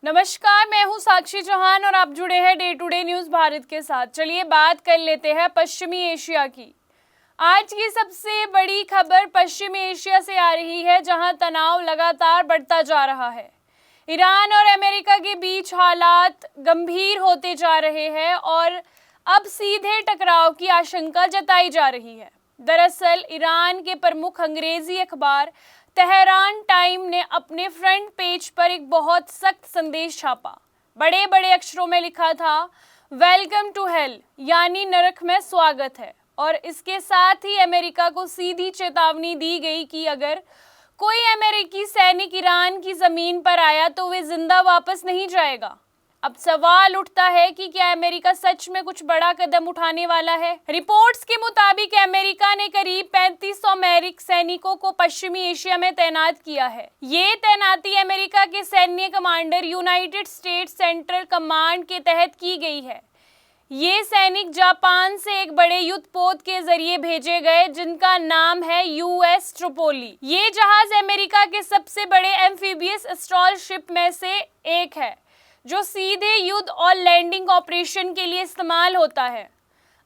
नमस्कार, मैं हूं साक्षी चौहान और आप जुड़े हैं day to day news Bharat के साथ। चलिए बात कर लेते हैं पश्चिमी एशिया की। आज की सबसे बड़ी खबर पश्चिमी एशिया से आ रही है, जहां तनाव लगातार बढ़ता जा रहा है। ईरान और अमेरिका के बीच हालात गंभीर होते जा रहे हैं और अब सीधे टकराव की आशंका जताई जा रही है। दरअसल ईरान के प्रमुख अंग्रेजी अखबार तेहरान टाइम ने अपने फ्रंट पेज पर एक बहुत सख्त संदेश छापा। बड़े बड़े अक्षरों में लिखा था, वेलकम टू हेल, यानी नरक में स्वागत है। और इसके साथ ही अमेरिका को सीधी चेतावनी दी गई कि अगर कोई अमेरिकी सैनिक ईरान की जमीन पर आया तो वे जिंदा वापस नहीं जाएगा। अब सवाल उठता है कि क्या अमेरिका सच में कुछ बड़ा कदम उठाने वाला है। रिपोर्ट्स के मुताबिक अमेरिका ने करीब 3500 अमेरिकी सैनिकों को पश्चिमी एशिया में तैनात किया है। ये तैनाती अमेरिका के सैन्य commander United states central command के तहत की गई है। ये सैनिक जापान से एक बड़े युद्धपोत के जरिए भेजे गए, जिनका नाम है यूएस ट्रिपोली। ये जहाज अमेरिका के सबसे बड़े एम्फीबियस एस्ट्रॉल शिप में से एक है, जो सीधे युद्ध और लैंडिंग ऑपरेशन के लिए इस्तेमाल होता है।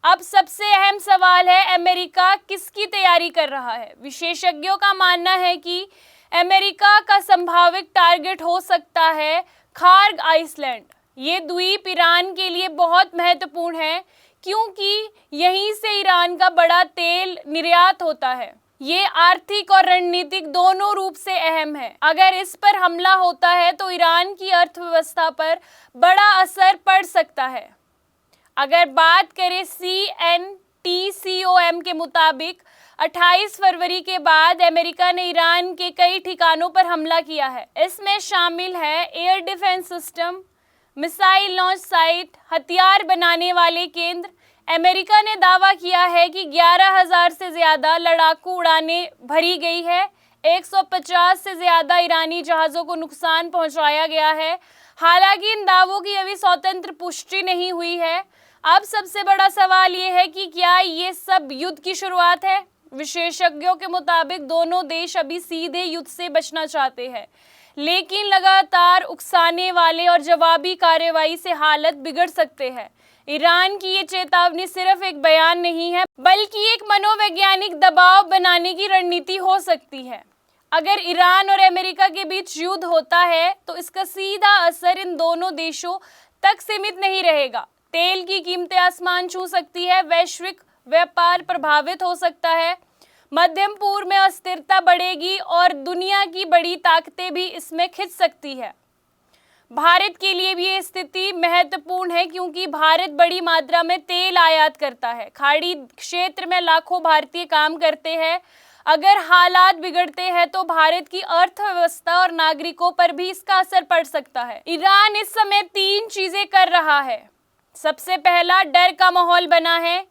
अब सबसे अहम सवाल है, अमेरिका किसकी तैयारी कर रहा है। विशेषज्ञों का मानना है कि अमेरिका का संभावित टारगेट हो सकता है खार्ग आइसलैंड। ये द्वीप ईरान के लिए बहुत महत्वपूर्ण है, क्योंकि यहीं से ईरान का बड़ा तेल निर्यात होता है। ये आर्थिक और रणनीतिक दोनों रूप से अहम है। अगर इस पर हमला होता है तो ईरान की अर्थव्यवस्था पर बड़ा असर पड़ सकता है। अगर बात करें CNTCOM के मुताबिक 28 फरवरी के बाद अमेरिका ने ईरान के कई ठिकानों पर हमला किया है। इसमें शामिल है air defence system, missile launch site, हथियार बनाने वाले केंद्र। अमेरिका ने दावा किया है कि 11,000 से ज़्यादा लड़ाकू उड़ानें भरी गई है। 150 से ज़्यादा ईरानी जहाज़ों को नुकसान पहुंचाया गया है। हालांकि इन दावों की अभी स्वतंत्र पुष्टि नहीं हुई है। अब सबसे बड़ा सवाल ये है कि क्या ये सब युद्ध की शुरुआत है। विशेषज्ञों के मुताबिक दोनों देश अभी सीधे युद्ध से बचना चाहते हैं, लेकिन लगातार उकसाने वाले और जवाबी कार्रवाई से हालत बिगड़ सकते हैं। ईरान की ये चेतावनी सिर्फ एक बयान नहीं है, बल्कि एक मनोवैज्ञानिक दबाव बनाने की रणनीति हो सकती है। अगर ईरान और अमेरिका के बीच युद्ध होता है तो इसका सीधा असर इन दोनों देशों तक सीमित नहीं रहेगा। तेल की कीमतें आसमान छू सकती है, वैश्विक व्यापार प्रभावित हो सकता है, मध्यम पूर्व में अस्थिरता बढ़ेगी और दुनिया की बड़ी ताकतें भी इसमें खिंच सकती है। भारत के लिए भी ये स्थिति महत्वपूर्ण है, क्योंकि भारत बड़ी मात्रा में तेल आयात करता है। खाड़ी क्षेत्र में लाखों भारतीय काम करते हैं। अगर हालात बिगड़ते हैं तो भारत की अर्थव्यवस्था और नागरिकों पर भी इसका असर पड़ सकता है। ईरान इस समय 3 चीजें कर रहा है। सबसे पहला, डर का माहौल बना है।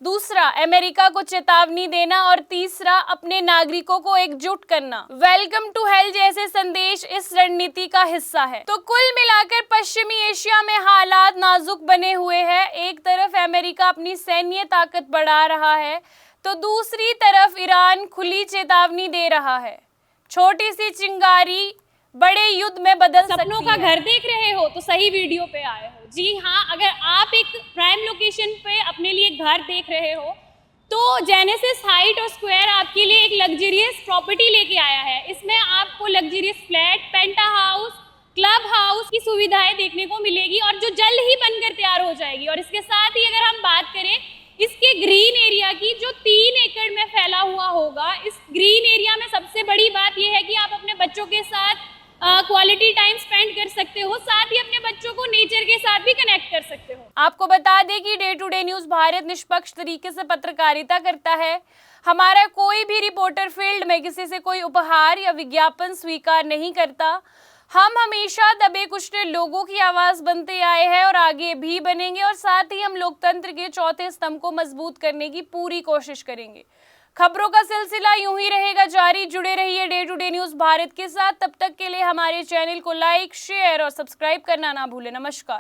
दूसरा, अमेरिका को चेतावनी देना। और तीसरा, अपने नागरिकों को एकजुट करना। वेलकम टू हेल जैसे संदेश इस रणनीति का हिस्सा है। तो कुल मिलाकर पश्चिमी एशिया में हालात नाजुक बने हुए हैं। एक तरफ अमेरिका अपनी सैन्य ताकत बढ़ा रहा है, तो दूसरी तरफ ईरान खुली चेतावनी दे रहा है। छोटी सी चिंगारी बड़े युद्ध में बदल सकती है। सपनों का घर देख रहे हो तो सही वीडियो पे आए हो। जी हाँ, अगर आप एक प्राइम लोकेशन पे अपने लिए घर देख रहे हो तो जेनेसिस हाइट और स्क्वायर आपके लिए एक लग्जरियस प्रॉपर्टी लेके आया है। इसमें आपको लग्जरियस फ्लैट, पेंटा हाउस, क्लब हाउस की सुविधाएं देखने को मिलेगी, और जो जल्द ही बनकर तैयार हो जाएगी। और इसके साथ ही अगर हम बात करें इसके ग्रीन एरिया की, जो 3 एकड़ में फैला हुआ होगा, इस ग्रीन एरिया में सबसे बड़ी बात यह है कि आप अपने बच्चों के साथ क्वालिटी टाइम स्पेंड कर सकते हो, साथ ही अपने बच्चों को नेचर के साथ भी कनेक्ट कर सकते हो। आपको बता दें कि day to day news Bharat निष्पक्ष तरीके से पत्रकारिता करता है। हमारा कोई भी रिपोर्टर फील्ड में किसी से कोई उपहार या विज्ञापन स्वीकार नहीं करता। हम हमेशा दबे कुचले लोगों की आवाज बनते आए हैं और आगे भी बनेंगे, और साथ ही हम लोकतंत्र के चौथे स्तंभ को मजबूत करने की पूरी कोशिश करेंगे। खबरों का सिलसिला यूं ही रहेगा जारी। जुड़े रहिए day to day news Bharat के साथ। तब तक के लिए हमारे चैनल को लाइक, शेयर और सब्सक्राइब करना ना भूलें। नमस्कार।